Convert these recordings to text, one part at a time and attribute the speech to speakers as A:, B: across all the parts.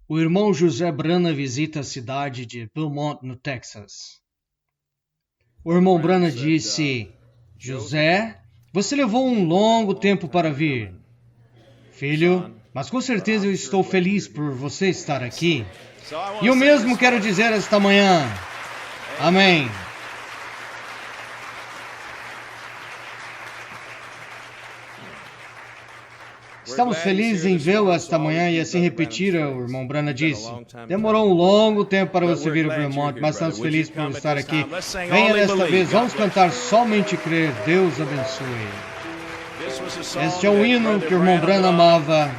A: O irmão José Brana visita a cidade de Beaumont, no Texas. O irmão Brana disse: José, você levou um longo tempo para vir. Filho, mas com certeza eu estou feliz por você estar aqui. E eu mesmo quero dizer esta manhã, amém. Estamos felizes em vê-lo esta manhã e assim repetir, o irmão Brana disse. Demorou um longo tempo para você vir ao Beaumont, mas estamos felizes por estar aqui. Venha desta vez, vamos cantar Somente Crer, Deus abençoe. Este é o hino que o irmão Brana amava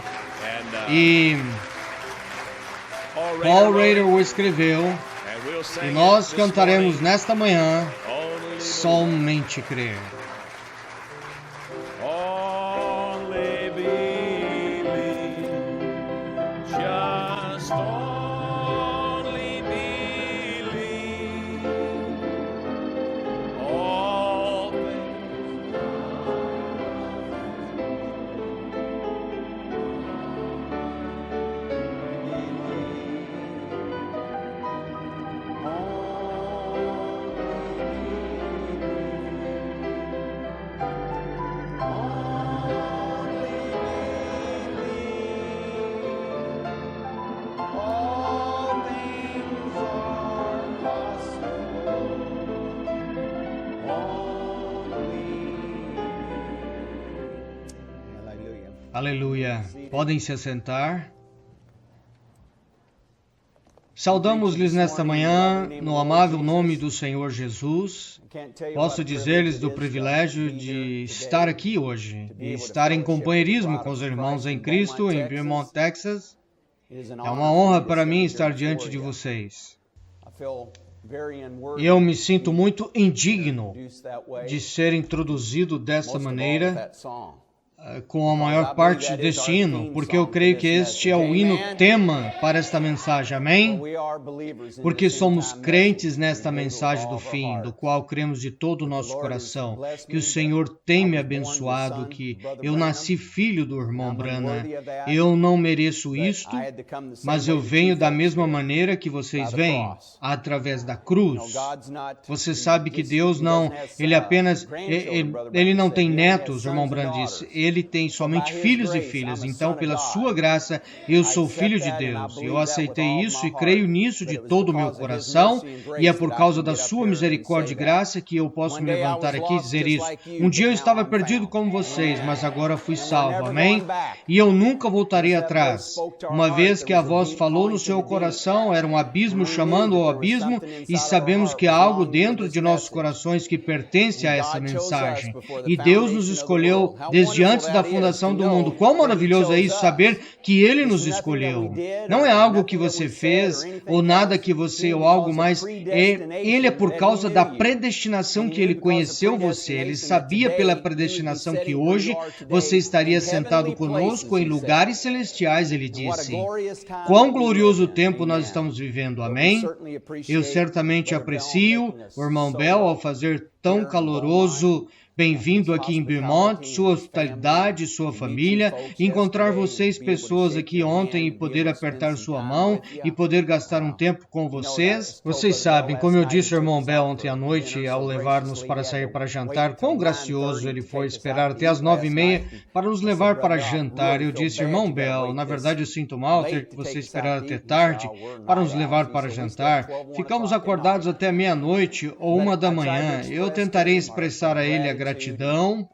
A: e Paul Rader o escreveu e nós cantaremos nesta manhã Somente Crer. Aleluia. Podem se assentar. Saudamos-lhes nesta manhã, no amável nome do Senhor Jesus. Posso dizer-lhes do privilégio de estar aqui hoje, de estar em companheirismo com os irmãos em Cristo, em Beaumont, Texas. É uma honra para mim estar diante de vocês. E eu me sinto muito indigno de ser introduzido desta maneira, com a maior parte deste hino, porque eu creio que este é o hino tema para esta mensagem, amém? Porque somos crentes nesta mensagem do fim, do qual cremos de todo o nosso coração, que o Senhor tem me abençoado, que eu nasci filho do irmão Brana. Eu não mereço isto, mas eu venho da mesma maneira que vocês vêm, através da cruz. Você sabe que Deus não, ele não tem netos, o irmão Brana disse, ele tem somente filhos e filhas. Então, pela sua graça, eu sou filho de Deus. Eu aceitei isso e creio nisso de todo o meu coração. E é por causa da sua misericórdia e graça que eu posso me levantar aqui e dizer isso. Um dia eu estava perdido como vocês, mas agora fui salvo. Amém? E eu nunca voltarei atrás. Uma vez que a voz falou no seu coração, era um abismo chamando ao abismo, e sabemos que há algo dentro de nossos corações que pertence a essa mensagem. E Deus nos escolheu desde antes da fundação do mundo. Quão maravilhoso é isso, saber que Ele nos escolheu. Não é algo que você fez, ou nada que você, ou algo mais. Ele é por causa da predestinação que Ele conheceu você. Ele sabia pela predestinação que hoje você estaria sentado conosco em lugares celestiais, Ele disse. Quão glorioso tempo nós estamos vivendo, amém? Eu certamente aprecio o irmão Bell ao fazer tão caloroso bem-vindo aqui em Beaumont, sua hospitalidade, sua família, encontrar vocês, pessoas aqui ontem, e poder apertar sua mão e poder gastar um tempo com vocês. Vocês sabem, como eu disse ao irmão Bell ontem à noite, ao levar-nos para sair para jantar, quão gracioso ele foi esperar até as 9h30 para nos levar para jantar. Eu disse, irmão Bell, na verdade eu sinto mal ter que você esperar até tarde para nos levar para jantar. Ficamos acordados até meia-noite ou 1h da manhã. Eu tentarei expressar a ele a gratidão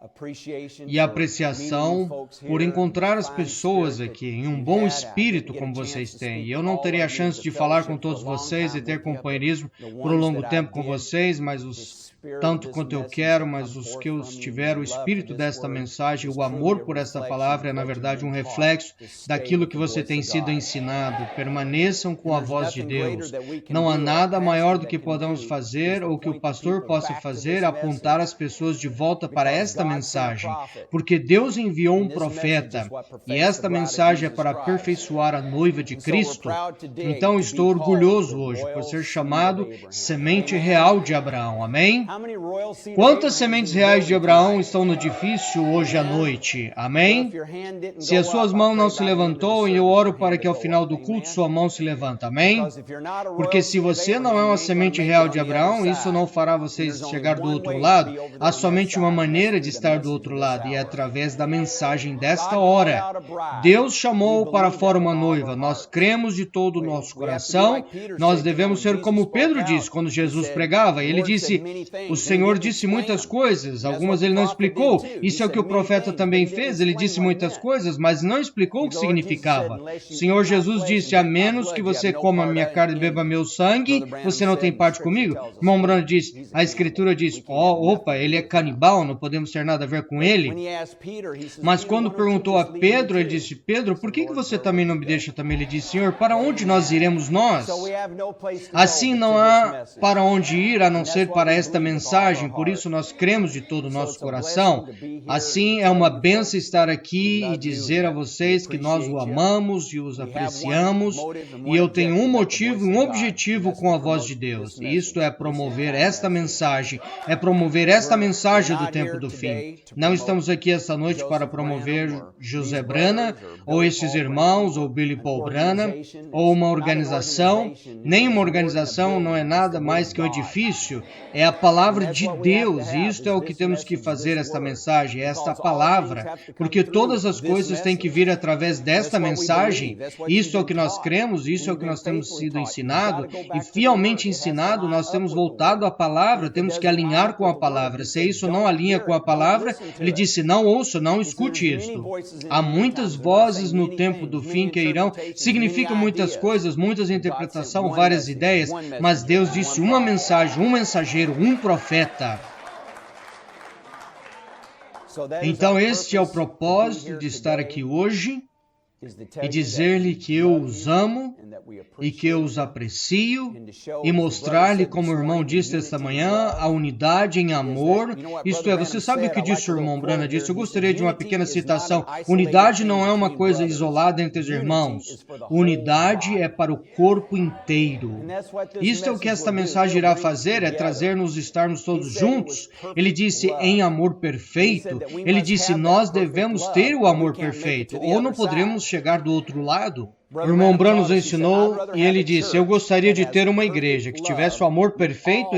A: e apreciação por encontrar as pessoas aqui em um bom espírito como vocês têm. E eu não teria a chance de falar com todos vocês e ter companheirismo por um longo tempo com vocês, mas tanto quanto eu quero, mas os que eu estiver, o espírito desta mensagem, o amor por esta palavra é, na verdade, um reflexo daquilo que você tem sido ensinado. Permaneçam com a voz de Deus. Não há nada maior do que podemos fazer ou que o pastor possa fazer, apontar as pessoas de volta volta para esta mensagem, porque Deus enviou um profeta, e esta mensagem é para aperfeiçoar a noiva de Cristo. Então estou orgulhoso hoje por ser chamado semente real de Abraão. Amém? Quantas sementes reais de Abraão estão no edifício hoje à noite? Amém? Se as suas mãos não se levantou, eu oro para que ao final do culto sua mão se levante. Amém? Porque se você não é uma semente real de Abraão, isso não fará vocês chegar do outro lado. Há somente uma maneira de estar do outro lado, e é através da mensagem desta hora. Deus chamou para fora uma noiva. Nós cremos de todo o nosso coração. Nós devemos ser como Pedro disse quando Jesus pregava. Ele disse, o Senhor disse muitas coisas, algumas ele não explicou. Isso é o que o profeta também fez. Ele disse muitas coisas, mas não explicou o que significava. O Senhor Jesus disse, a menos que você coma minha carne e beba meu sangue, você não tem parte comigo. O irmão Branham disse, a Escritura diz, opa, ele é canibal, não podemos ter nada a ver com ele. Mas quando perguntou a Pedro, ele disse, Pedro, por que você também não me deixa também? Ele disse, Senhor, para onde nós iremos nós? Assim não há para onde ir, a não ser para esta mensagem, por isso nós cremos de todo o nosso coração. Assim é uma bênção estar aqui e dizer a vocês que nós o amamos e os apreciamos, e eu tenho um motivo e um objetivo com a voz de Deus, e isto é promover esta mensagem, do tempo do fim. Não estamos aqui esta noite para promover José Branham, ou esses irmãos, ou Billy Paul Branham, ou uma organização. Nenhuma organização não é nada mais que um edifício, é a palavra de Deus, e isto é o que temos que fazer esta mensagem, esta palavra, porque todas as coisas têm que vir através desta mensagem. Isso é o que nós cremos, isso é o que nós temos sido ensinado, e fielmente ensinado, nós temos voltado à palavra, temos que alinhar com a palavra. Se isso não alinha com a palavra, ele disse, não ouça, não escute isto. Há muitas vozes no tempo do fim que irão, significa muitas coisas, muitas interpretações, várias ideias, mas Deus disse uma mensagem, um mensageiro, um profeta. Então este é o propósito de estar aqui hoje, e dizer-lhe que eu os amo e que eu os aprecio e mostrar-lhe, como o irmão disse esta manhã, a unidade em amor. Isto é, você sabe o que disse o irmão Branham disse? Eu gostaria de uma pequena citação. Unidade não é uma coisa isolada entre os irmãos. Unidade é para o corpo inteiro. Isto é o que esta mensagem irá fazer, é trazer-nos estarmos todos juntos. Ele disse em amor perfeito. Ele disse nós devemos ter o amor perfeito, ou não poderemos chegar do outro lado. O irmão Branham nos ensinou e ele disse, eu gostaria de ter uma igreja que tivesse o amor perfeito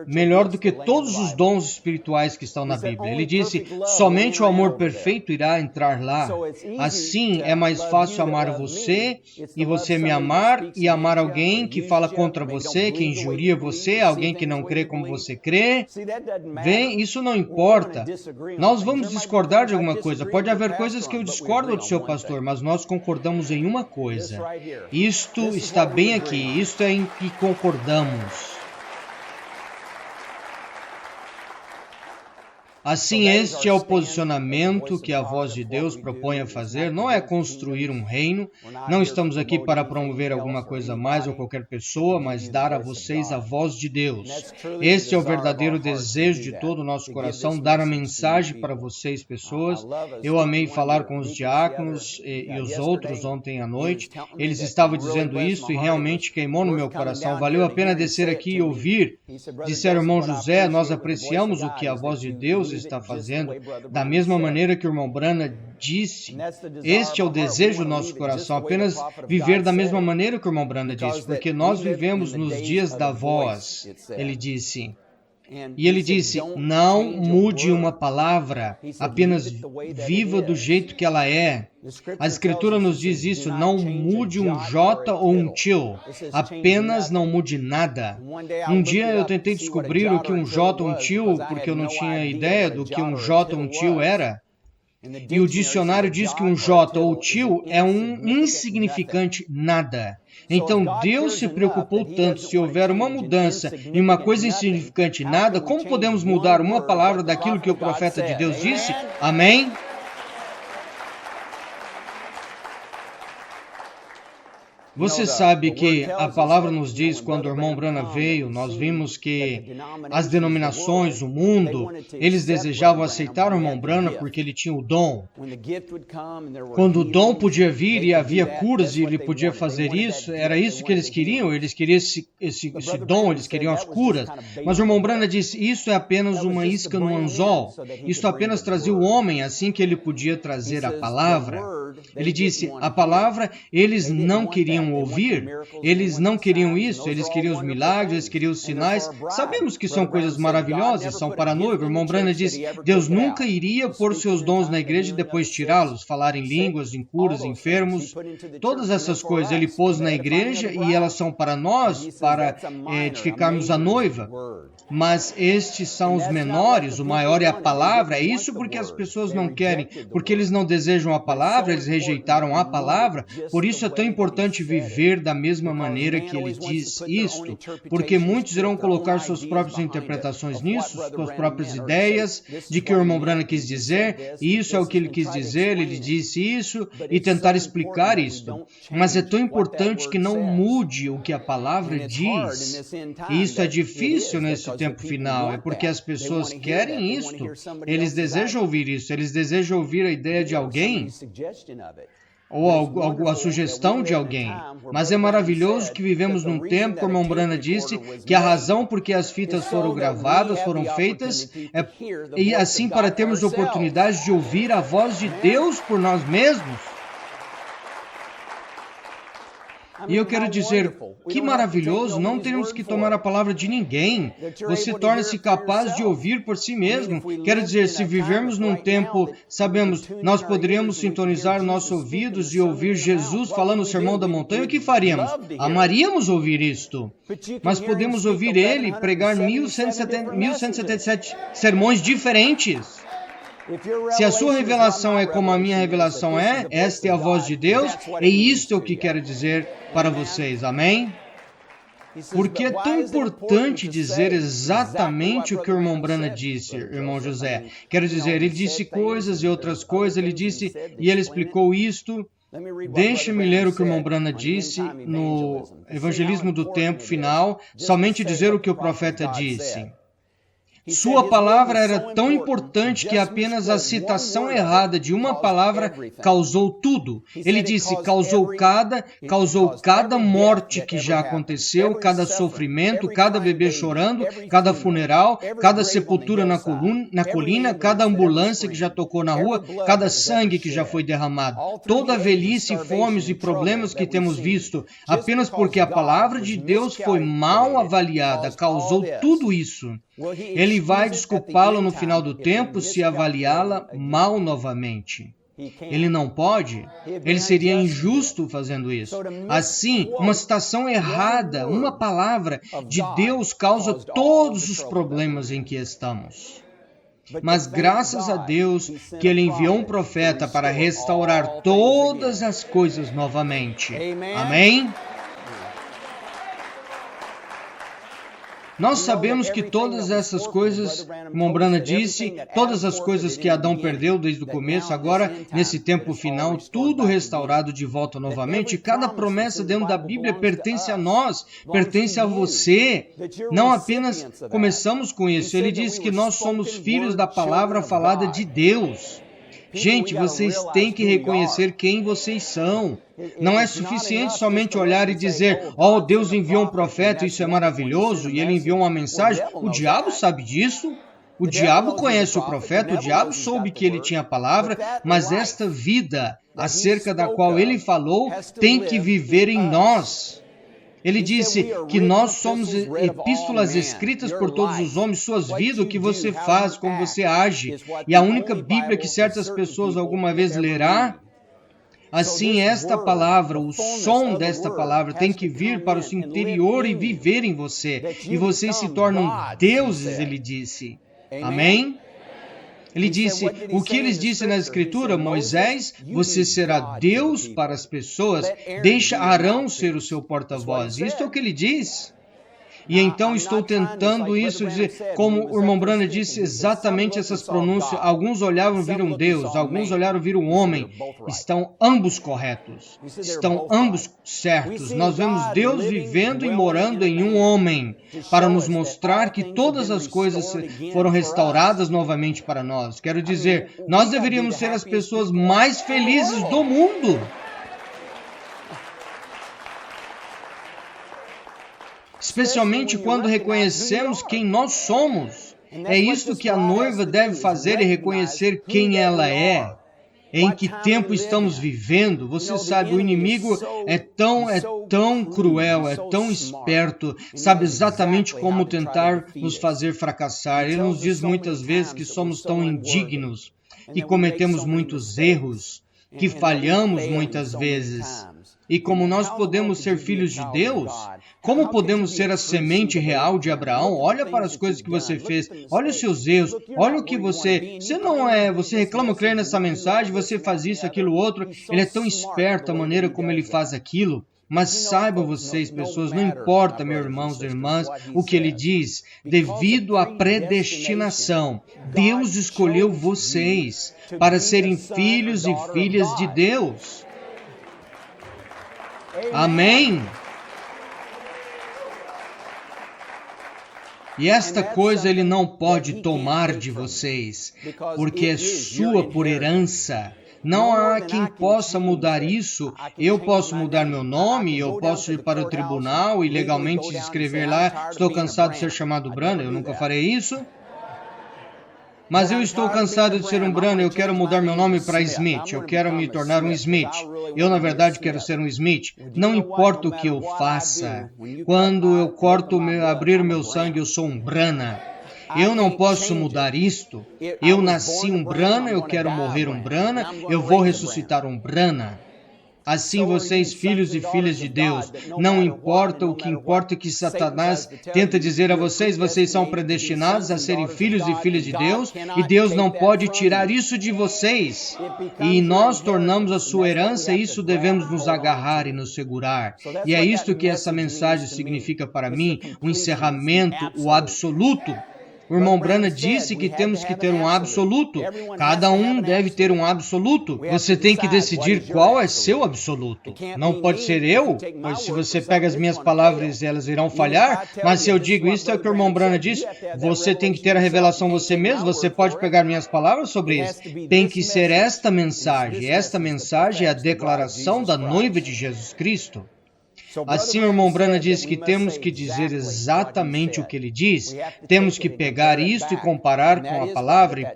A: melhor do que todos os dons espirituais que estão na Bíblia. Ele disse, somente o amor perfeito irá entrar lá. Assim é mais fácil amar você e você me amar e amar alguém que fala contra você, que injuria você, alguém que não crê como você crê. Vem, isso não importa. Nós vamos discordar de alguma coisa. Pode haver coisas que eu discordo do seu pastor, mas nós concordamos em uma coisa. Isto está bem aqui, isto é em que concordamos. Assim, este é o posicionamento que a voz de Deus propõe a fazer. Não é construir um reino. Não estamos aqui para promover alguma coisa a mais ou qualquer pessoa, mas dar a vocês a voz de Deus. Este é o verdadeiro desejo de todo o nosso coração, dar a mensagem para vocês, pessoas. Eu amei falar com os diáconos e os outros ontem à noite. Eles estavam dizendo isso e realmente queimou no meu coração. Valeu a pena descer aqui e ouvir. Disseram, irmão José, nós apreciamos o que a voz de Deus está fazendo, da mesma maneira que o irmão Branham disse. Este é o desejo do nosso coração, apenas viver da mesma maneira que o irmão Branham disse, porque nós vivemos nos dias da voz, ele disse. E ele disse, não mude uma palavra, apenas viva do jeito que ela é. A Escritura nos diz isso, não mude um J ou um til, apenas não mude nada. Um dia eu tentei descobrir o que um J ou um til, porque eu não tinha ideia do que um J ou um til era. E o dicionário diz que um J ou til é um insignificante nada. Então Deus se preocupou tanto, se houver uma mudança em uma coisa insignificante nada, como podemos mudar uma palavra daquilo que o profeta de Deus disse? Amém? Você sabe que a palavra nos diz, quando o irmão Branham veio, nós vimos que as denominações, o mundo, eles desejavam aceitar o irmão Branham porque ele tinha o dom. Quando o dom podia vir e havia curas e ele podia fazer isso, era isso que eles queriam esse dom, eles queriam as curas. Mas o irmão Branham disse, isso é apenas uma isca no anzol. Isso apenas trazia o homem assim que ele podia trazer a palavra. Ele disse, a palavra, eles não queriam ouvir, eles não queriam isso, eles queriam os milagres, eles queriam os sinais. Sabemos que são coisas maravilhosas, são para a noiva. O irmão Branham disse, Deus nunca iria pôr seus dons na igreja e depois tirá-los, falar em línguas, em curas, enfermos. Todas essas coisas ele pôs na igreja e elas são para nós, para edificarmos a noiva. Mas estes são os menores, o maior é a palavra. É isso porque as pessoas não querem, porque eles não desejam a palavra, eles rejeitaram a palavra. Por isso é tão importante viver da mesma maneira que ele diz isto, porque muitos irão colocar suas próprias interpretações nisso, suas próprias ideias de que o irmão Branham quis dizer, e isso é o que ele quis dizer, ele disse isso, e tentar explicar isto. Mas é tão importante que não mude o que a palavra diz. E isso é difícil nesse tempo final, é porque as pessoas querem isto, eles desejam ouvir isso, eles desejam ouvir a ideia de alguém, ou a sugestão de alguém. Mas é maravilhoso que vivemos num tempo, como o irmão Branham disse, que a razão por que as fitas foram gravadas, foram feitas, e assim para termos oportunidade de ouvir a voz de Deus por nós mesmos. E eu quero dizer, que maravilhoso, não temos que tomar a palavra de ninguém. Você torna-se capaz de ouvir por si mesmo. Quero dizer, se vivermos num tempo, sabemos, nós poderíamos sintonizar nossos ouvidos e ouvir Jesus falando o Sermão da Montanha, o que faríamos? Amaríamos ouvir isto. Mas podemos ouvir ele pregar 1177 sermões diferentes. Se a sua revelação é como a minha revelação é, esta é a voz de Deus, e isto é o que quero dizer para vocês, amém? Porque é tão importante dizer exatamente o que o irmão Branham disse, irmão José. Quero dizer, ele disse coisas e outras coisas, ele disse e ele explicou isto. Deixe-me ler o que o irmão Branham disse no Evangelismo do Tempo Final, somente dizer o que o profeta disse. Sua palavra era tão importante que apenas a citação errada de uma palavra causou tudo. Ele disse, causou cada morte que já aconteceu, cada sofrimento, cada bebê chorando, cada funeral, cada sepultura na colina, cada ambulância que já tocou na rua, cada sangue que já foi derramado. Toda a velhice, fomes e problemas que temos visto, apenas porque a palavra de Deus foi mal avaliada, causou tudo isso. Ele vai desculpá-lo no final do tempo se avaliá-la mal novamente. Ele não pode. Ele seria injusto fazendo isso. Assim, uma citação errada, uma palavra de Deus causa todos os problemas em que estamos. Mas graças a Deus que Ele enviou um profeta para restaurar todas as coisas novamente. Amém? Nós sabemos que todas essas coisas, como Branham disse, todas as coisas que Adão perdeu desde o começo, agora, nesse tempo final, tudo restaurado de volta novamente. Cada promessa dentro da Bíblia pertence a nós, pertence a você. Não apenas começamos com isso. Ele diz que nós somos filhos da palavra falada de Deus. Gente, vocês têm que reconhecer quem vocês são. Não é suficiente somente olhar e dizer, oh, Deus enviou um profeta, isso é maravilhoso, e ele enviou uma mensagem. O diabo sabe disso. O diabo conhece o profeta, o diabo soube que ele tinha a palavra, mas esta vida acerca da qual ele falou tem que viver em nós. Ele disse que nós somos epístolas escritas por todos os homens, suas vidas, o que você faz, como você age. E a única Bíblia que certas pessoas alguma vez lerá. Assim, esta palavra, o som desta palavra tem que vir para o seu interior e viver em você. E vocês se tornam deuses, ele disse. Amém? Ele disse, o que eles dizem na Escritura? Moisés, você será Deus para as pessoas, deixa Arão ser o seu porta-voz. Isto é o que ele diz. E então estou tentando isso, dizer, como o irmão Branham disse, exatamente essas pronúncias. Alguns olharam, viram Deus, alguns olharam, viram um homem. Estão ambos corretos, estão ambos certos. Nós vemos Deus vivendo e morando em um homem, para nos mostrar que todas as coisas foram restauradas novamente para nós. Quero dizer, nós deveríamos ser as pessoas mais felizes do mundo. Especialmente quando reconhecemos quem nós somos. É isto que a noiva deve fazer, e reconhecer quem ela é. Em que tempo estamos vivendo? Você sabe, o inimigo é tão cruel, é tão esperto, sabe exatamente como tentar nos fazer fracassar. Ele nos diz muitas vezes que somos tão indignos, que cometemos muitos erros, que falhamos muitas vezes. E como nós podemos ser filhos de Deus? Como podemos ser a semente real de Abraão? Olha para as coisas que você fez, olha os seus erros, olha o que você não é, você reclama crer nessa mensagem, você faz isso, aquilo, outro. Ele é tão esperto a maneira como ele faz aquilo. Mas saibam vocês, pessoas, não importa, meus irmãos e irmãs, o que ele diz, devido à predestinação, Deus escolheu vocês para serem filhos e filhas de Deus. Amém? E esta coisa ele não pode tomar de vocês, porque é sua por herança. Não há quem possa mudar isso. Eu posso mudar meu nome, eu posso ir para o tribunal e legalmente escrever lá, estou cansado de ser chamado Branham, eu nunca farei isso. Mas eu estou cansado de ser um Branham, eu quero mudar meu nome para Smith, eu quero me tornar um Smith. Eu, na verdade, quero ser um Smith. Não importa o que eu faça. Quando eu abrir meu sangue, eu sou um Branham. Eu não posso mudar isto. Eu nasci um Branham, eu quero morrer um Branham, eu vou ressuscitar um Branham. Assim vocês, filhos e filhas de Deus, não importa, o que importa é que Satanás tenta dizer a vocês, vocês são predestinados a serem filhos e filhas de Deus, e Deus não pode tirar isso de vocês. E nós tornamos a sua herança, e isso devemos nos agarrar e nos segurar. E é isto que essa mensagem significa para mim, o encerramento, o absoluto. O irmão Branham disse que temos que ter um absoluto. Cada um deve ter um absoluto. Você tem que decidir qual é seu absoluto. Não pode ser eu, pois se você pega as minhas palavras, elas irão falhar. Mas se eu digo isso, é o que o irmão Branham disse. Você tem que ter a revelação você mesmo. Você pode pegar minhas palavras sobre isso. Tem que ser esta mensagem. Esta mensagem é a declaração da noiva de Jesus Cristo. Assim, o irmão Branham disse que temos que dizer exatamente o que ele diz. Temos que pegar isto e comparar com a palavra.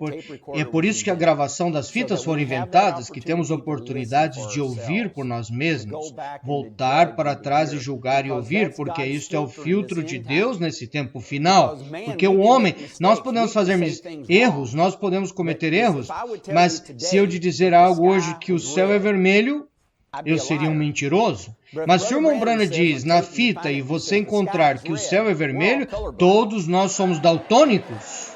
A: É por isso que a gravação das fitas foram inventadas, que temos oportunidades de ouvir por nós mesmos. Voltar para trás e julgar e ouvir, porque isto é o filtro de Deus nesse tempo final. Porque o homem, nós podemos fazer erros, nós podemos cometer erros, mas se eu te dizer algo hoje que o céu é vermelho, eu seria um mentiroso. Mas se o irmão Branham diz na fita e você encontrar que o céu é vermelho, todos nós somos daltônicos.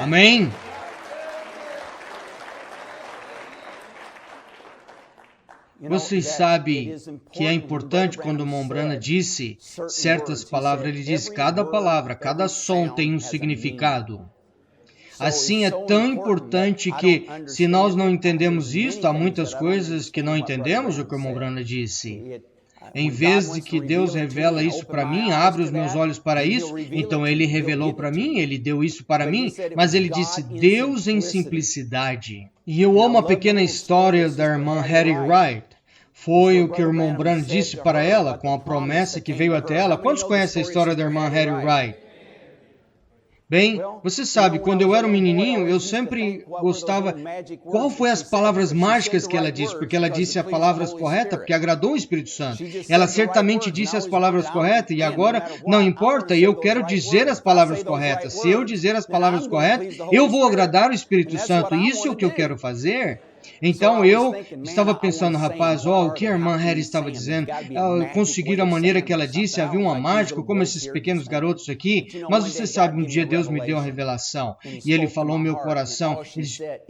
A: Amém? Vocês sabem que é importante quando o irmão Branham disse certas palavras, ele diz cada palavra, cada som tem um significado. Assim, é tão importante que, se nós não entendemos isto, há muitas coisas que não entendemos, o que o irmão Branham disse. Em vez de que Deus revela isso para mim, abre os meus olhos para isso, então Ele revelou para mim, Ele deu isso para mim, mas Ele disse Deus em simplicidade. E eu amo a pequena história da irmã Hattie Wright. Foi o que o irmão Branham disse para ela, com a promessa que veio até ela. Quantos conhecem a história da irmã Hattie Wright? Bem, você sabe, quando eu era um menininho, eu sempre gostava... Qual foi as palavras mágicas que ela disse? Porque ela disse as palavras corretas, porque agradou o Espírito Santo. Ela certamente disse as palavras corretas, e agora, não importa, eu quero dizer as palavras corretas. Se eu dizer as palavras corretas, eu vou agradar o Espírito Santo. Isso é o que eu quero fazer. Então eu estava pensando, rapaz, o que a irmã Hattie estava dizendo, conseguiram a maneira que ela disse, havia uma mágica, como esses pequenos garotos aqui, mas você sabe, um dia Deus me deu uma revelação, e Ele falou no meu coração,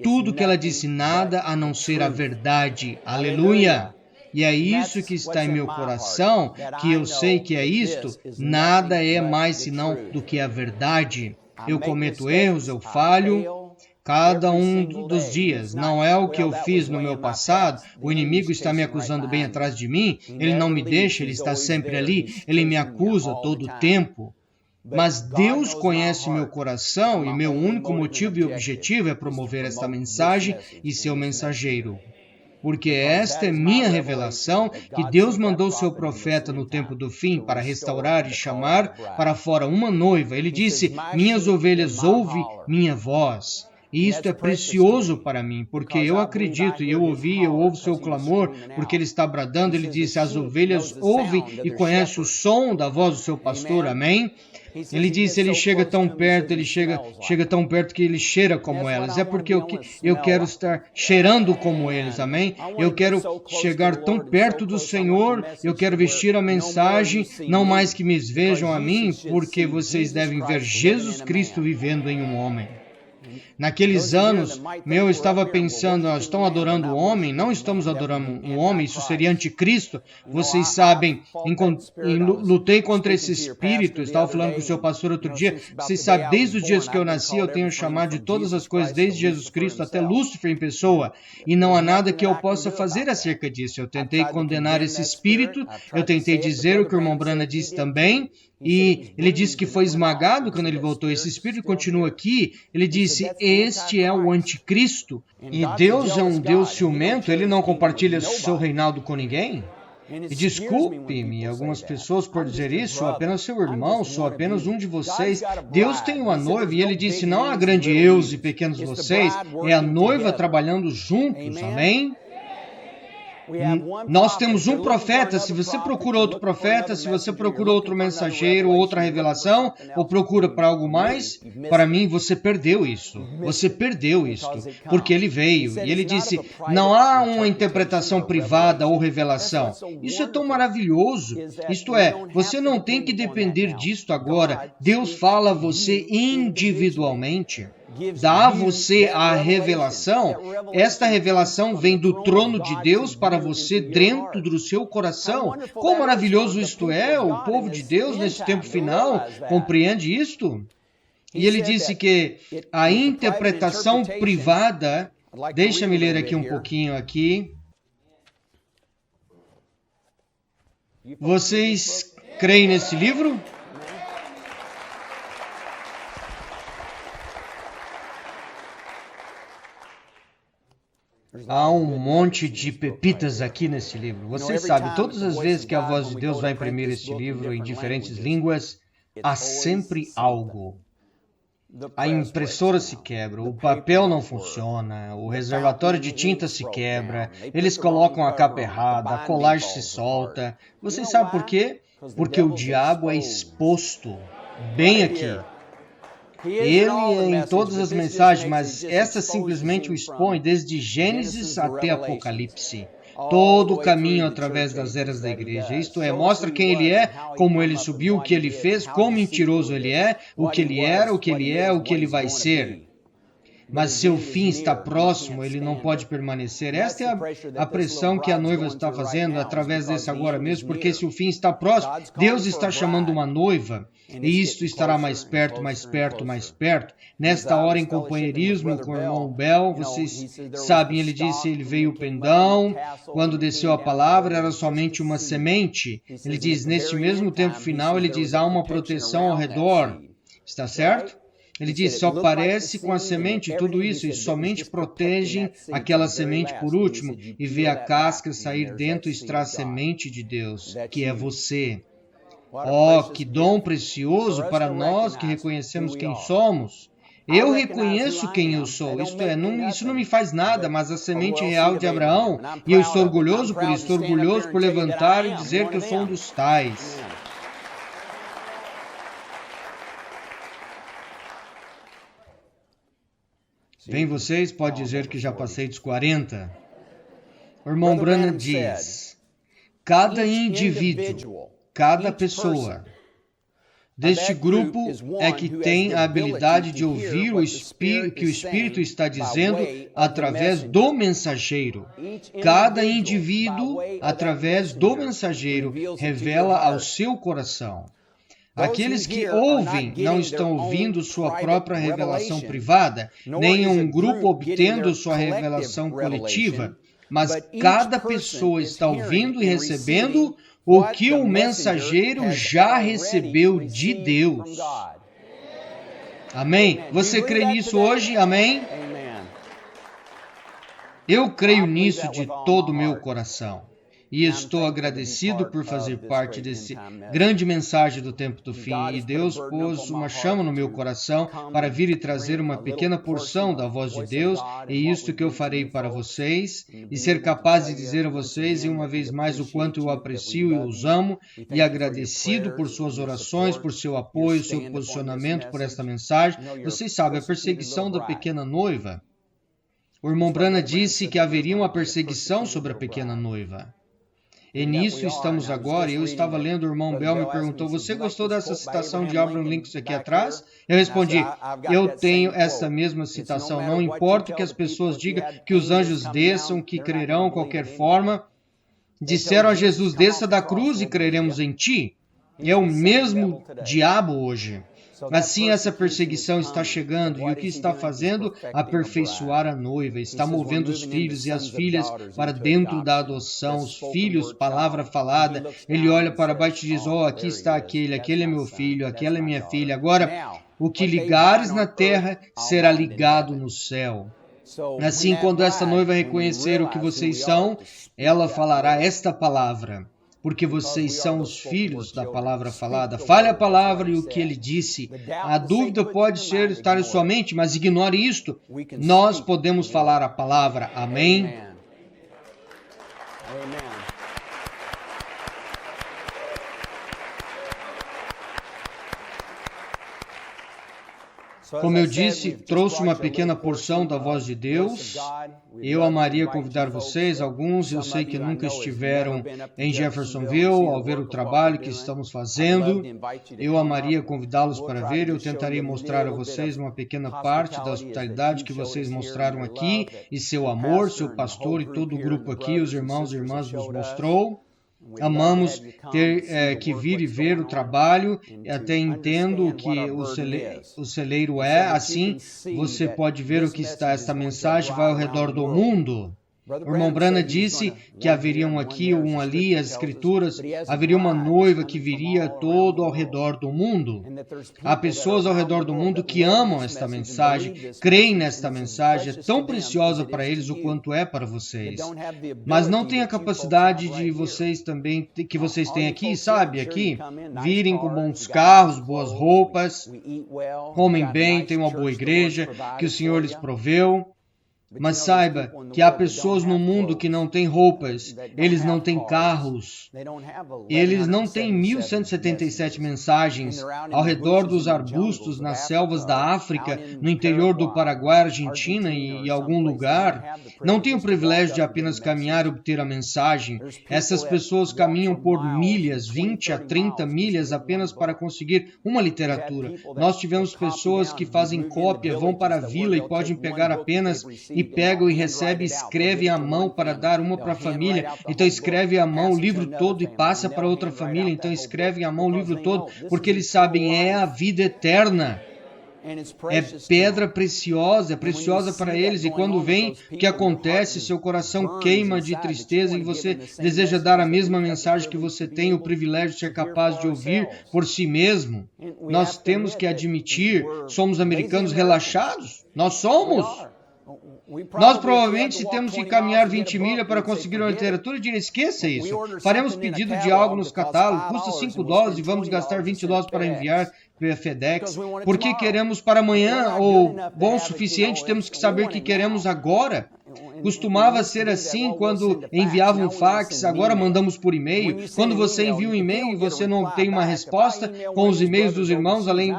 A: tudo que ela disse, nada a não ser a verdade, aleluia. e é isso que está em meu coração, que eu sei que é isto, nada é mais senão do que a verdade. Eu cometo erros, eu falho, cada um dos dias. Não é o que eu fiz no meu passado. O inimigo está me acusando bem atrás de mim. Ele não me deixa, ele está sempre ali. Ele me acusa todo o tempo. Mas Deus conhece meu coração e meu único motivo e objetivo é promover esta mensagem e ser o mensageiro. Porque esta é minha revelação, que Deus mandou seu profeta no tempo do fim para restaurar e chamar para fora uma noiva. Ele disse, minhas ovelhas ouvem minha voz. E isto é precioso para mim, porque eu acredito, e eu ouvo seu clamor, porque ele está bradando. Ele disse, as ovelhas ouvem e conhecem o som da voz do seu pastor, amém? Ele disse, ele chega tão perto, ele chega tão perto que ele cheira como elas. É porque eu quero estar cheirando como eles, amém? Eu quero chegar tão perto do Senhor, eu quero vestir a mensagem, não mais que me vejam a mim, porque vocês devem ver Jesus Cristo vivendo em um homem. Naqueles anos, eu estava pensando, nós estamos adorando o homem? Não estamos adorando um homem, isso seria anticristo. Vocês sabem, lutei contra esse espírito, estava falando com o seu pastor outro dia, vocês sabem, desde os dias que eu nasci, eu tenho chamado de todas as coisas, desde Jesus Cristo até Lúcifer em pessoa, e não há nada que eu possa fazer acerca disso. Eu tentei condenar esse espírito, eu tentei dizer o que o irmão Brana disse também, e ele disse que foi esmagado quando ele voltou. Esse espírito continua aqui. Ele disse, este é o anticristo. E Deus é um Deus ciumento, ele não compartilha seu reinado com ninguém. E desculpe-me algumas pessoas por dizer isso, sou apenas seu irmão, sou apenas um de vocês. Deus tem uma noiva e ele disse, não há grande eus e pequenos vocês, é a noiva trabalhando juntos, amém? Nós temos um profeta. Se você procura outro profeta, se você procura outro mensageiro, outra revelação, ou procura para algo mais, para mim você perdeu isso. Você perdeu isto, porque ele veio. E ele disse, não há uma interpretação privada ou revelação. Isso é tão maravilhoso. Isto é, você não tem que depender disto agora. Deus fala a você individualmente. Dá a você a revelação. Esta revelação vem do trono de Deus para você dentro do seu coração. Quão maravilhoso isto é! O povo de Deus nesse tempo final compreende isto? E ele disse que a interpretação privada, deixa-me ler aqui um pouquinho aqui. Vocês creem nesse livro? Há um monte de pepitas aqui nesse livro. Você sabe, todas as vezes que a voz de Deus vai imprimir este livro em diferentes línguas, há sempre algo. A impressora se quebra, o papel não funciona, o reservatório de tinta se quebra, eles colocam a capa errada, a colagem se solta. Você sabe por quê? Porque o diabo é exposto bem aqui. Ele é em todas as mensagens, mas esta simplesmente o expõe desde Gênesis até Apocalipse. Todo o caminho através das eras da igreja. Isto é, mostra quem ele é, como ele subiu, o que ele fez, quão mentiroso ele é, o que ele era, o que ele é, o que ele vai ser. Mas seu fim está próximo, ele não pode permanecer. Esta é a pressão que a noiva está fazendo através desse agora mesmo, porque se o fim está próximo, Deus está chamando uma noiva, e isto estará mais perto, mais perto, mais perto. Nesta hora, em companheirismo com o irmão Bell, vocês sabem, ele disse, ele veio o pendão, quando desceu a palavra, era somente uma semente. Ele diz, neste mesmo tempo final, ele diz, há uma proteção ao redor. Está certo? Ele diz, só parece com a semente tudo isso, e somente protegem aquela semente por último, e vê a casca sair dentro e extrai a semente de Deus, que é você. Oh, que dom precioso para nós que reconhecemos quem somos. Eu reconheço quem eu sou, isto é, isso não me faz nada, mas a semente real de Abraão, e eu estou orgulhoso por isso, estou orgulhoso por levantar e dizer que eu sou um dos tais. Bem, vocês podem dizer que já passei dos 40. O irmão Branham diz, cada indivíduo, cada pessoa, deste grupo é que tem a habilidade de ouvir que o Espírito está dizendo através do mensageiro. Cada indivíduo, através do mensageiro, revela ao seu coração. Aqueles que ouvem não estão ouvindo sua própria revelação privada, nem um grupo obtendo sua revelação coletiva, mas cada pessoa está ouvindo e recebendo o que o mensageiro já recebeu de Deus. Amém? Você crê nisso hoje? Amém? Eu creio nisso de todo o meu coração. E estou agradecido por fazer parte desse grande mensagem do tempo do fim. E Deus pôs uma chama no meu coração para vir e trazer uma pequena porção da voz de Deus. E isto que eu farei para vocês. E ser capaz de dizer a vocês, e uma vez mais, o quanto eu aprecio e os amo. E agradecido por suas orações, por seu apoio, seu posicionamento por esta mensagem. Vocês sabem, a perseguição da pequena noiva. O irmão Branham disse que haveria uma perseguição sobre a pequena noiva. E nisso estamos agora. Eu estava lendo, o irmão Bell me perguntou, você gostou dessa citação de Abraham Lincoln aqui atrás? Eu respondi, eu tenho essa mesma citação. Não importa o que as pessoas digam, que os anjos desçam, que crerão de qualquer forma. Disseram a Jesus, desça da cruz e creremos em ti. É o mesmo diabo hoje. Assim essa perseguição está chegando e o que está fazendo? Aperfeiçoar a noiva, está movendo os filhos e as filhas para dentro da adoção, os filhos, palavra falada, ele olha para baixo e diz, aqui está aquele é meu filho, aquela é minha filha, agora o que ligares na terra será ligado no céu. Assim, quando esta noiva reconhecer o que vocês são, ela falará esta palavra. Porque vocês são os filhos da palavra falada. Fale a palavra e o que ele disse. A dúvida pode estar em sua mente, mas ignore isto. Nós podemos falar a palavra. Amém? Como eu disse, trouxe uma pequena porção da voz de Deus. Eu amaria convidar vocês, alguns eu sei que nunca estiveram em Jeffersonville, ao ver o trabalho que estamos fazendo. Eu amaria convidá-los para ver. Eu tentarei mostrar a vocês uma pequena parte da hospitalidade que vocês mostraram aqui, e seu amor, seu pastor e todo o grupo aqui, os irmãos e irmãs nos mostrou. Amamos ter que vir e ver o trabalho, até entendo o que o celeiro é, assim você pode ver o que está, esta mensagem vai ao redor do mundo. O irmão Branham disse que haveriam aqui, um ali, as escrituras, haveria uma noiva que viria todo ao redor do mundo. Há pessoas ao redor do mundo que amam esta mensagem, creem nesta mensagem, é tão preciosa para eles o quanto é para vocês. Mas não tem a capacidade de vocês também, que vocês têm aqui, sabe, aqui, virem com bons carros, boas roupas, comem bem, têm uma boa igreja, que o Senhor lhes proveu. Mas saiba que há pessoas no mundo que não têm roupas, eles não têm carros, eles não têm 1177 mensagens ao redor dos arbustos, nas selvas da África, no interior do Paraguai, Argentina e algum lugar. Não têm o privilégio de apenas caminhar e obter a mensagem. Essas pessoas caminham por milhas, 20 a 30 milhas apenas para conseguir uma literatura. Nós tivemos pessoas que fazem cópia, vão para a vila e podem pegar apenas e pegam e recebem, escrevem à mão para dar uma para a família, então escreve à mão o livro todo e passa para outra família, então escrevem à mão o livro todo, porque eles sabem, é a vida eterna. É pedra preciosa, é preciosa para eles, e quando vem o que acontece, seu coração queima de tristeza e você deseja dar a mesma mensagem que você tem o privilégio de ser capaz de ouvir por si mesmo. Nós temos que admitir, somos americanos relaxados? Nós somos! Nós provavelmente temos que caminhar 20 milhas para conseguir uma literatura e esqueça isso. Faremos pedido de algo nos catálogos, custa $5 e vamos gastar $20 para enviar via FedEx. Porque queremos para amanhã ou bom o suficiente, temos que saber que queremos agora. Costumava ser assim quando enviava um fax, agora mandamos por e-mail. Quando você envia um e-mail e você não tem uma resposta, com os e-mails dos irmãos, além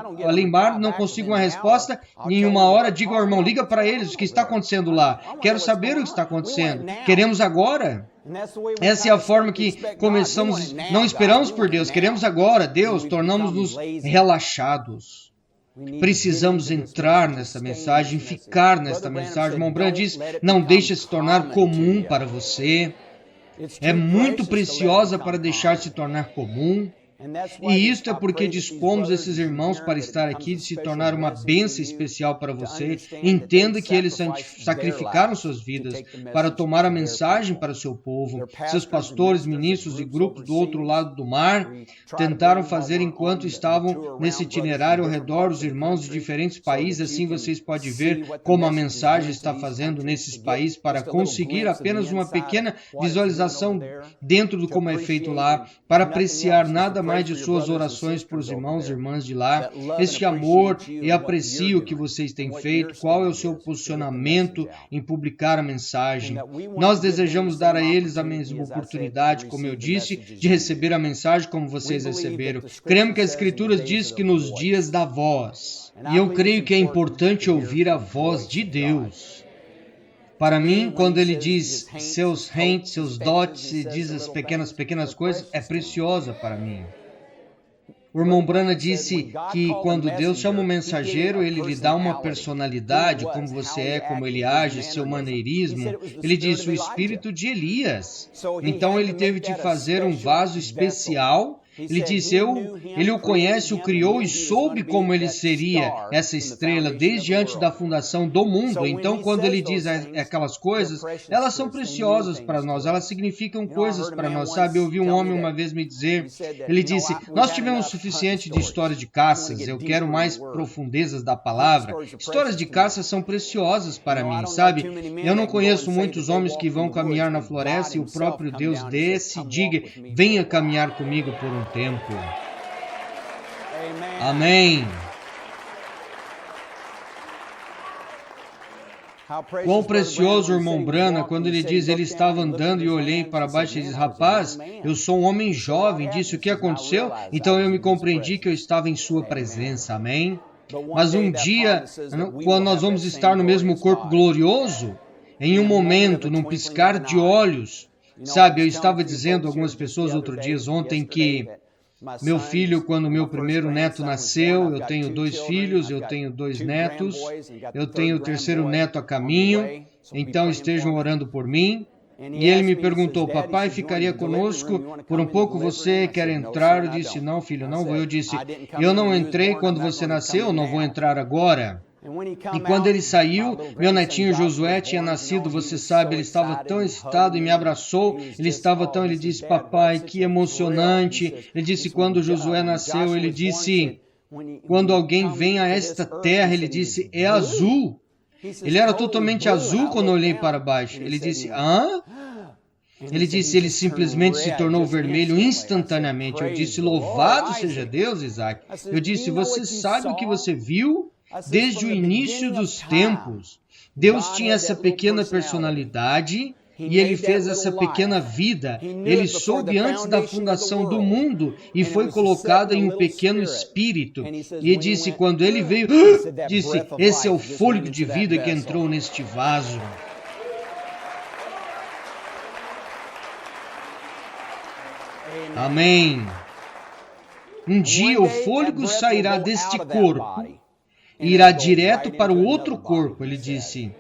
A: mar, não consigo uma resposta, em uma hora digo ao irmão, liga para eles, o que está acontecendo lá? Quero saber o que está acontecendo. Queremos agora. Essa é a forma que começamos, não esperamos por Deus, queremos agora, Deus, tornamos-nos relaxados. Precisamos entrar nessa mensagem, ficar nesta mensagem. Irmão Branham diz, não deixe se tornar comum para você. É muito preciosa para deixar se tornar comum. E isto é porque dispomos esses irmãos para estar aqui e se tornar uma bênção especial para você. Entenda que eles sacrificaram suas vidas para tomar a mensagem para o seu povo. Seus pastores, ministros e grupos do outro lado do mar tentaram fazer enquanto estavam nesse itinerário ao redor dos irmãos de diferentes países. Assim vocês podem ver como a mensagem está fazendo nesses países para conseguir apenas uma pequena visualização dentro do como é feito lá, para apreciar nada mais de suas orações para os irmãos e irmãs de lá, este amor e aprecio o que vocês têm feito, qual é o seu posicionamento em publicar a mensagem. Nós desejamos dar a eles a mesma oportunidade, como eu disse, de receber a mensagem como vocês receberam. Cremos que a Escritura diz que nos dias da voz, e eu creio que é importante ouvir a voz de Deus. Para mim, quando ele diz seus rentes, seus dotes, e diz as pequenas coisas, é preciosa para mim. O irmão Branham disse que quando Deus chama um mensageiro, ele lhe dá uma personalidade, como você é, como ele age, seu maneirismo. Ele disse o espírito de Elias. Então ele teve de fazer um vaso especial. Ele disse, ele o conhece, o criou e soube como ele seria essa estrela desde antes da fundação do mundo. Então, quando ele diz aquelas coisas, elas são preciosas para nós, elas significam coisas para nós, sabe? Eu ouvi um homem uma vez me dizer, ele disse, nós tivemos o suficiente de histórias de caças, eu quero mais profundezas da palavra. Histórias de caças são preciosas para mim, sabe? Eu não conheço muitos homens que vão caminhar na floresta e o próprio Deus desce e diga, venha caminhar comigo por um tempo. Amém. Quão precioso o irmão Branham, quando ele diz, ele estava andando e olhei para baixo e diz, rapaz, eu sou um homem jovem, disse o que aconteceu? Então eu me compreendi que eu estava em sua presença, amém? Mas um dia, quando nós vamos estar no mesmo corpo glorioso, em um momento, num piscar de olhos, sabe, eu estava dizendo a algumas pessoas ontem que meu filho, quando meu primeiro neto nasceu, eu tenho 2 filhos, eu tenho 2 netos, eu tenho o 3º neto a caminho, então estejam orando por mim. E ele me perguntou, papai ficaria conosco por um pouco, você quer entrar? Eu disse, não filho, não vou. Eu disse, eu não entrei quando você nasceu, não vou entrar agora. E quando ele saiu, meu netinho Josué tinha nascido, você sabe, ele estava tão excitado e me abraçou, ele disse, papai, que emocionante. Ele disse, quando Josué nasceu, ele disse, quando alguém vem a esta terra, ele disse, é azul. Ele era totalmente azul quando eu olhei para baixo. Ele disse, hã? Ele disse, ele simplesmente se tornou vermelho instantaneamente. Eu disse, louvado seja Deus, Isaac. Eu disse, você sabe o que você viu? Desde o início dos tempos, Deus tinha essa pequena personalidade e Ele fez essa pequena vida. Ele soube antes da fundação do mundo e foi colocado em um pequeno espírito. E disse, quando Ele veio, disse, esse é o fôlego de vida que entrou neste vaso. Amém. Um dia o fôlego sairá deste corpo e irá direto para o outro corpo, ele disse.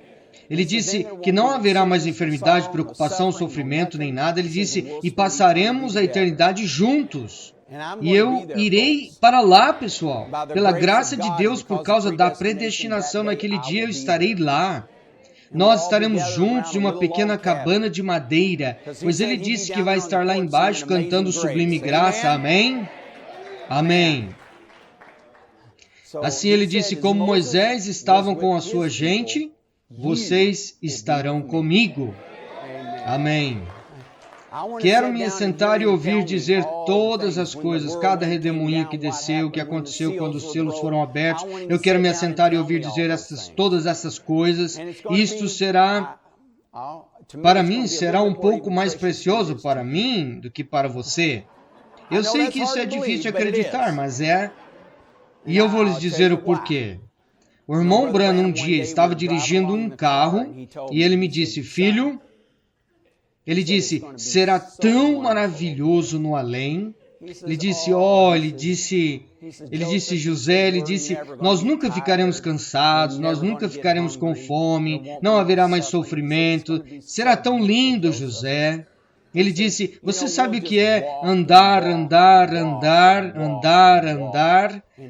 A: Ele disse que não haverá mais enfermidade, preocupação, sofrimento, nem nada. Ele disse, e passaremos a eternidade juntos. E eu irei para lá, pessoal. Pela graça de Deus, por causa da predestinação, naquele dia eu estarei lá. Nós estaremos juntos em uma pequena cabana de madeira, pois ele disse que vai estar lá embaixo cantando sublime graça. Amém? Amém. Assim ele disse, como Moisés estavam com a sua gente, vocês estarão comigo. Amém. Quero me sentar e ouvir dizer todas as coisas, cada redemoinho que desceu, o que aconteceu quando os selos foram abertos. Eu quero me sentar e ouvir dizer todas essas coisas. Isto será, para mim, será um pouco mais precioso para mim do que para você. Eu sei que isso é difícil de acreditar, mas é. E eu vou lhes dizer o porquê. O irmão Branham um dia estava dirigindo um carro e ele me disse, filho, Ele disse, será tão maravilhoso no além. Ele disse, José, ele disse, nós nunca ficaremos cansados, nós nunca ficaremos com fome, não haverá mais sofrimento. Será tão lindo, José. Ele disse, você sabe o que é andar.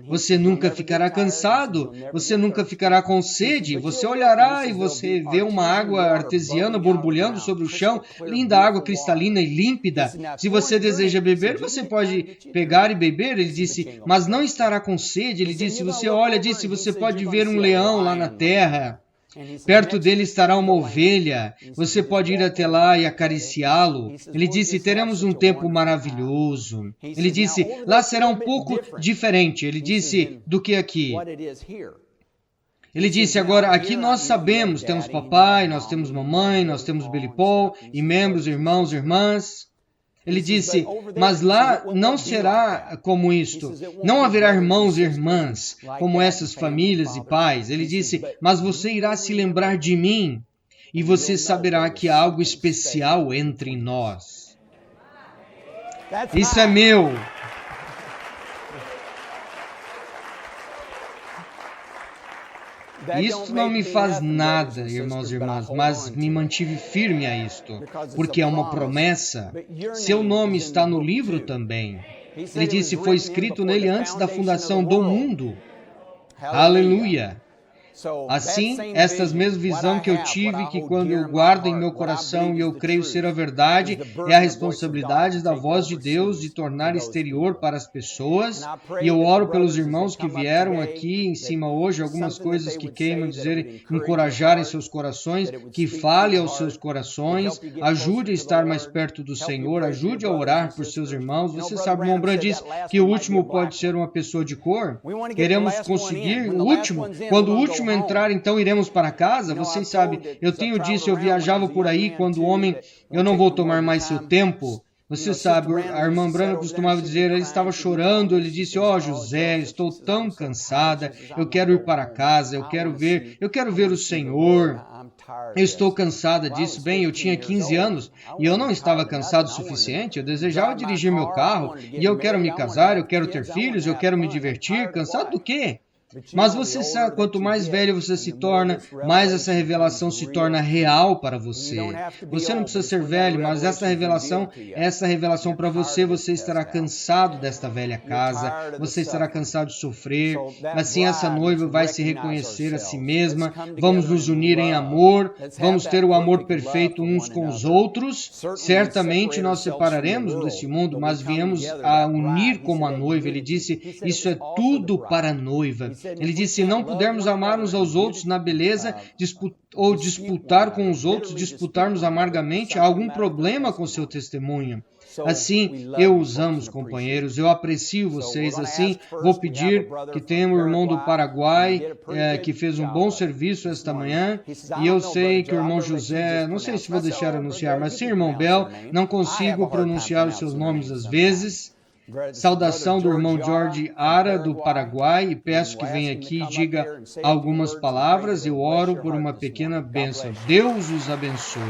A: Você nunca ficará cansado, você nunca ficará com sede. Você olhará e você vê uma água artesiana borbulhando sobre o chão, linda água cristalina e límpida. Se você deseja beber, você pode pegar e beber. Ele disse, mas não estará com sede. Ele disse, você pode ver um leão lá na terra. Perto dele estará uma ovelha, você pode ir até lá e acariciá-lo. Ele disse, teremos um tempo maravilhoso. Ele disse, lá será um pouco diferente. Ele disse, do que aqui. Ele disse, agora, aqui nós sabemos, temos papai, nós temos mamãe, nós temos Billy Paul, e membros, irmãos, irmãs. Ele disse, mas lá não será como isto. Não haverá irmãos e irmãs, como essas famílias e pais. Ele disse, mas você irá se lembrar de mim, e você saberá que há algo especial entre nós. Isso é meu. Isto não me faz nada, irmãos e irmãs, mas me mantive firme a isto, porque é uma promessa. Seu nome está no livro também. Ele disse, foi escrito nele antes da fundação do mundo. Aleluia! Assim, esta mesma visão que eu tive, que quando eu guardo em meu coração e eu creio ser a verdade, é a responsabilidade da voz de Deus de tornar exterior para as pessoas. E eu oro pelos irmãos que vieram aqui em cima hoje, algumas coisas que queimam dizer, encorajarem seus corações, que fale aos seus corações, ajude a estar mais perto do Senhor, ajude a orar por seus irmãos. Você sabe, o irmão Branham diz que o último pode ser uma pessoa de cor. Queremos conseguir o último. Quando o último entrar, então iremos para casa. Vocês sabem, eu tenho disso, eu viajava por aí, quando o homem, eu não vou tomar mais seu tempo. Você sabe, a irmã Branham costumava dizer, ele estava chorando, ele disse, José, estou tão cansada, eu quero ir para casa, eu quero ver o Senhor. Eu estou cansada disso. Bem, eu tinha 15 anos e eu não estava cansado o suficiente. Eu desejava dirigir meu carro e eu quero me casar, eu quero ter filhos, eu quero me divertir. Cansado do quê? Mas você sabe, quanto mais velho você se torna, mais essa revelação se torna real para você. Você não precisa ser velho, mas essa revelação para você, você estará cansado desta velha casa, você estará cansado de sofrer. Assim essa noiva vai se reconhecer a si mesma, vamos nos unir em amor, vamos ter o amor perfeito uns com os outros. Certamente nós separaremos desse mundo, mas viemos a unir como a noiva. Ele disse, isso é tudo para a noiva. Ele disse, se não pudermos amar uns aos outros na beleza, ou disputar com os outros, disputarmos amargamente, há algum problema com seu testemunho. Assim, eu os amo, companheiros, eu aprecio vocês. Assim, vou pedir que tenha um irmão do Paraguai que fez um bom serviço esta manhã, e eu sei que o irmão José, não sei se vou deixar anunciar, mas sim, irmão Bel, não consigo pronunciar os seus nomes às vezes. Saudação do irmão Jorge Ara, do Paraguai, e peço que venha aqui e diga algumas palavras. Eu oro por uma pequena bênção. Deus os abençoe.